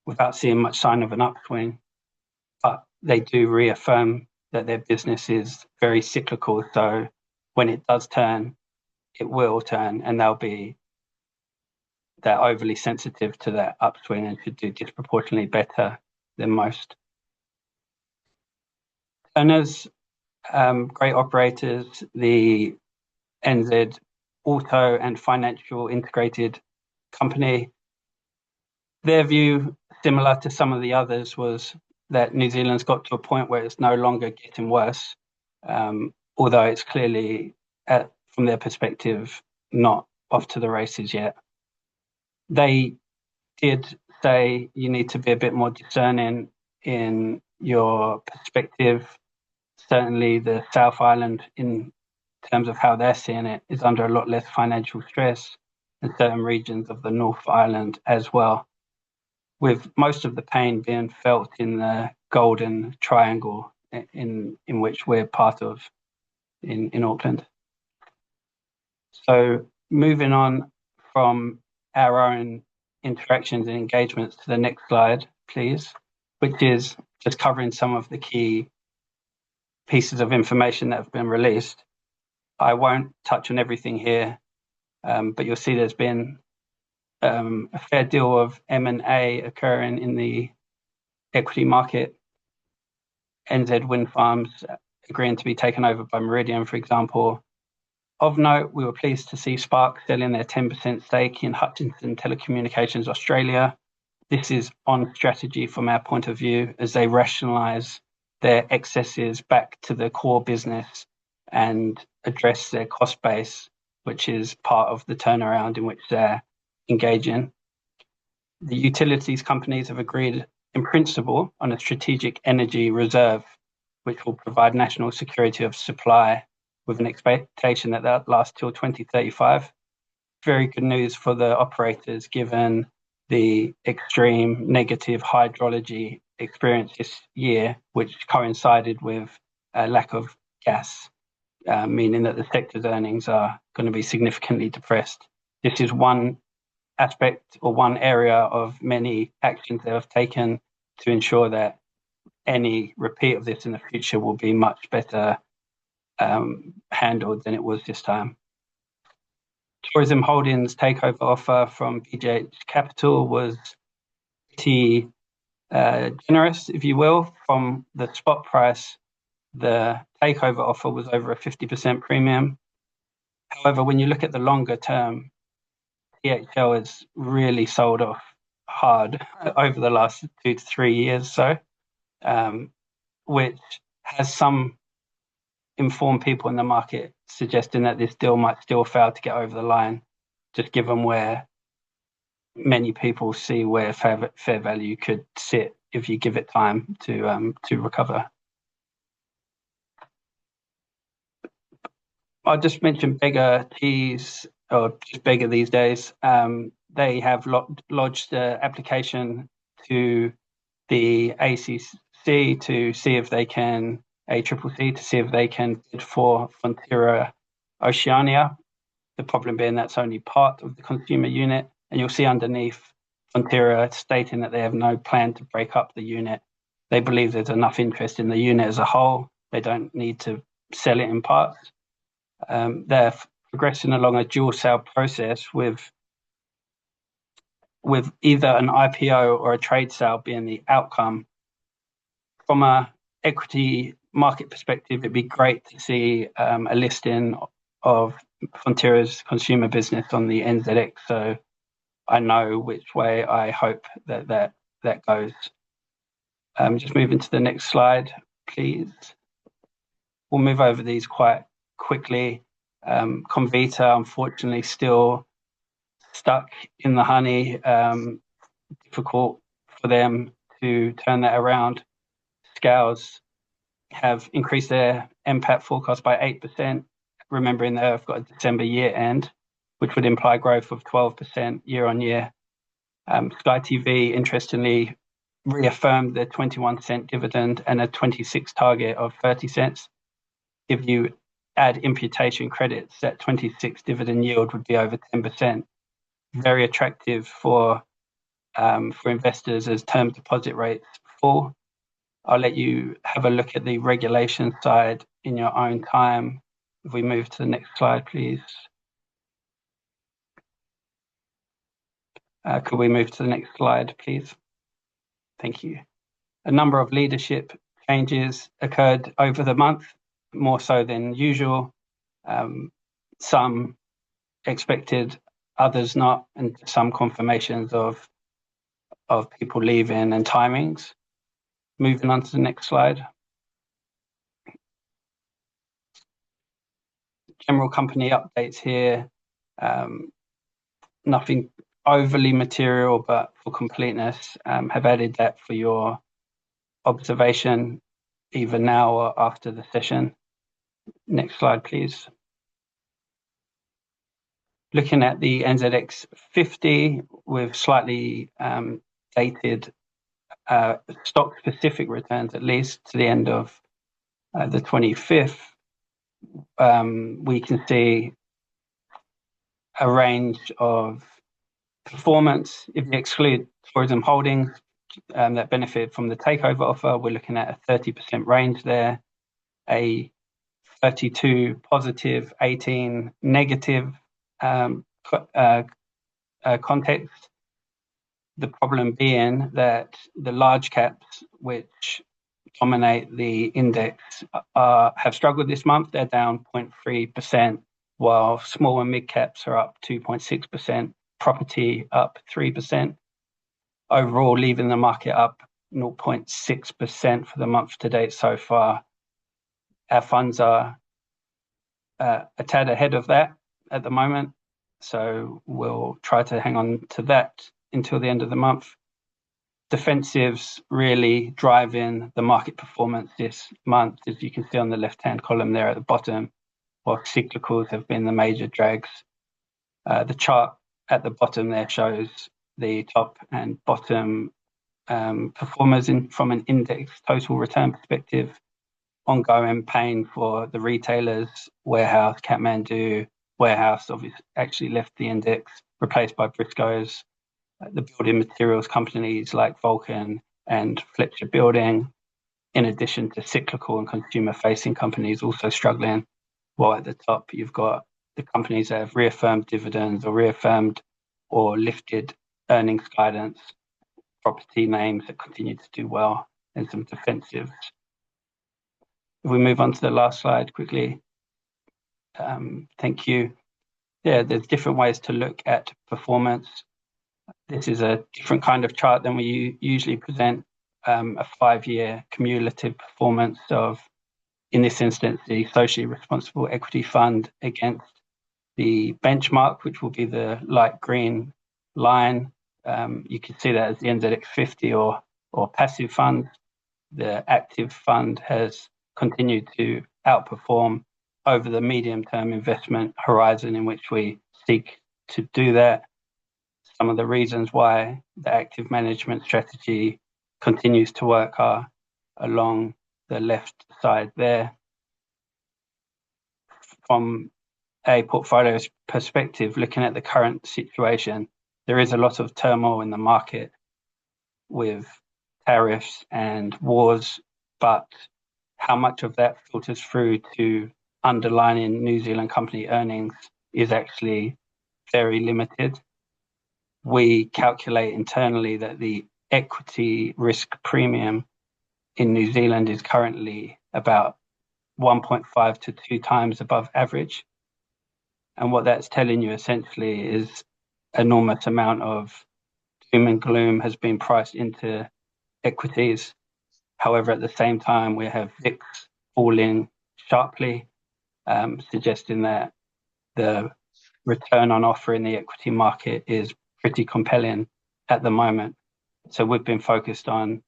without seeing much sign of an upswing. But they do reaffirm that their business is very cyclical. So when it does turn, it will turn, and they're overly sensitive to that upswing and should do disproportionately better than most. Owners, great operators, the NZ Auto and Financial Integrated Company. Their view, similar to some of the others, was that New Zealand's got to a point where it's no longer getting worse, although it's clearly, from their perspective, not off to the races yet. They did say you need to be a bit more discerning in your perspective. Certainly the South Island, in terms of how they're seeing it, is under a lot less financial stress, and certain regions of the North Island as well, with most of the pain being felt in the Golden Triangle in which we're part of in Auckland. So moving on from our own interactions and engagements to the next slide, please, which is just covering some of the key pieces of information that have been released. I won't touch on everything here, but you'll see there's been a fair deal of M&A occurring in the equity market. NZ wind farms agreeing to be taken over by Meridian, for example. Of note, we were pleased to see Spark selling their 10% stake in Hutchinson Telecommunications Australia. This is on strategy from our point of view as they rationalise their excesses back to the core business and address their cost base, which is part of the turnaround in which they're engaging. The utilities companies have agreed in principle on a strategic energy reserve, which will provide national security of supply with an expectation that that lasts till 2035. Very good news for the operators, given the extreme negative hydrology experienced this year, which coincided with a lack of gas, meaning that the sector's earnings are going to be significantly depressed. This is one aspect or one area of many actions they have taken to ensure that any repeat of this in the future will be much better handled than it was this time. Tourism Holdings takeover offer from PGH Capital was pretty generous, if you will. From the spot price, the takeover offer was over a 50% premium. However, when you look at the longer term, THL has really sold off hard over the last 2 to 3 years, which has some informed people in the market suggesting that this deal might still fail to get over the line, just given where many people see where fair value could sit if you give it time to recover. I'll just mention Beggar Teas, or just Beggar these days. They have lodged an application to the ACC to see if they can, ACCC, to see if they can bid for Fonterra Oceania. The problem being that's only part of the consumer unit, and you'll see underneath Fonterra stating that they have no plan to break up the unit. They believe there's enough interest in the unit as a whole. They don't need to sell it in parts. They're progressing along a dual sale process with either an IPO or a trade sale being the outcome. From a equity market perspective, it'd be great to see a listing of Fonterra's consumer business on the NZX, so I know which way I hope that goes. Just moving to the next slide, please. We'll move over these quite quickly. Comvita, unfortunately, still stuck in the honey. Difficult for them to turn that around. Scales have increased their NPAT forecast by 8%, remembering they've got a December year end, which would imply growth of 12% year on year. Sky TV, interestingly, reaffirmed their 21-cent dividend and a 26 target of 30 cents. If you add imputation credits, that 26 dividend yield would be over 10%. Very attractive for investors as term deposit rates fall. I'll let you have a look at the regulation side in your own time. If we move to the next slide, please. Could we move to the next slide, please? Thank you. A number of leadership changes occurred over the month, more so than usual. Some expected, others not, and some confirmations of people leaving and timings. Moving on to the next slide. General company updates here. Nothing overly material, but for completeness, have added that for your observation, either now or after the session. Next slide, please. Looking at the NZX 50 with slightly dated stock-specific returns, at least to the end of the 25th, we can see a range of performance. If you exclude Tourism Holdings that benefit from the takeover offer, we're looking at a 30% range there, a 32 positive, 18 negative context. The problem being that the large caps, which dominate the index, have struggled this month. They're down 0.3%, while small and mid caps are up 2.6%, property up 3%. Overall, leaving the market up 0.6% for the month to date so far. Our funds are a tad ahead of that at the moment, so we'll try to hang on to that until the end of the month. Defensives really driving the market performance this month, as you can see on the left-hand column there at the bottom, while cyclicals have been the major drags. The chart at the bottom there shows the top and bottom performers from an index total return perspective. Ongoing pain for the retailers, Warehouse, Kathmandu. Warehouse obviously actually left the index, replaced by Briscoe's. The building materials companies like Vulcan and Fletcher Building, in addition to cyclical and consumer-facing companies also struggling. While at the top, you've got the companies that have reaffirmed dividends or reaffirmed or lifted earnings guidance, property names that continue to do well, and some defensives. If we move on to the last slide quickly. Thank you. Yeah, there's different ways to look at performance. This is a different kind of chart than we usually present, a 5-year cumulative performance of, in this instance, the socially responsible equity fund against the benchmark, which will be the light green line. You can see that as the NZX 50 or passive fund. The active fund has continued to outperform over the medium-term investment horizon in which we seek to do that. Some of the reasons why the active management strategy continues to work are along the left side there. From a portfolio perspective, looking at the current situation, there is a lot of turmoil in the market with tariffs and wars, but how much of that filters through to underlying New Zealand company earnings is actually very limited. We calculate internally that the equity risk premium in New Zealand is currently about 1.5 to 2 times above average. And what that's telling you essentially is enormous amount of doom and gloom has been priced into equities. However, at the same time, we have VIX falling sharply, suggesting that the return on offer in the equity market is pretty compelling at the moment. So we've been focused on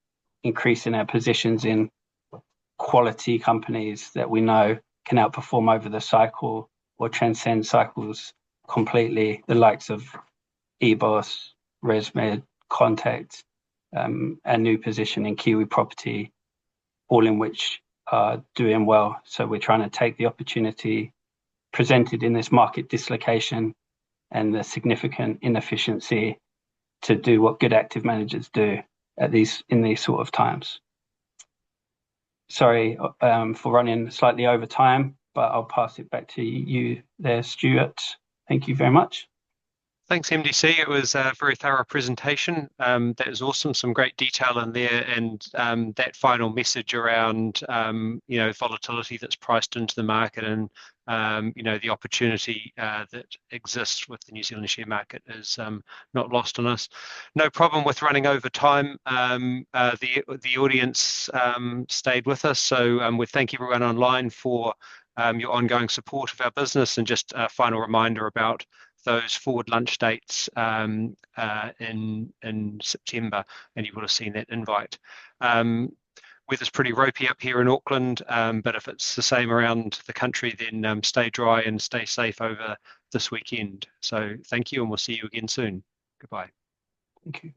increasing our positions in quality companies that we know can outperform over the cycle or transcend cycles completely, the likes of EBOS, ResMed, Contact, a new position in Kiwi Property, all in which are doing well. So we're trying to take the opportunity presented in this market dislocation and the significant inefficiency to do what good active managers do in these sort of times. Sorry for running slightly over time, but I'll pass it back to you there, Stuart. Thank you very much. Thanks, MDC. It was a very thorough presentation. That was awesome. Some great detail in there, and that final message around volatility that's priced into the market, and the opportunity that exists with the New Zealand share market is not lost on us. No problem with running over time. The audience stayed with us, so we thank everyone online for your ongoing support of our business, and just a final reminder about those forward lunch dates in September, and you would have seen that invite. Weather's pretty ropey up here in Auckland, but if it's the same around the country, then stay dry and stay safe over this weekend. So thank you, and we'll see you again soon. Goodbye. Thank you.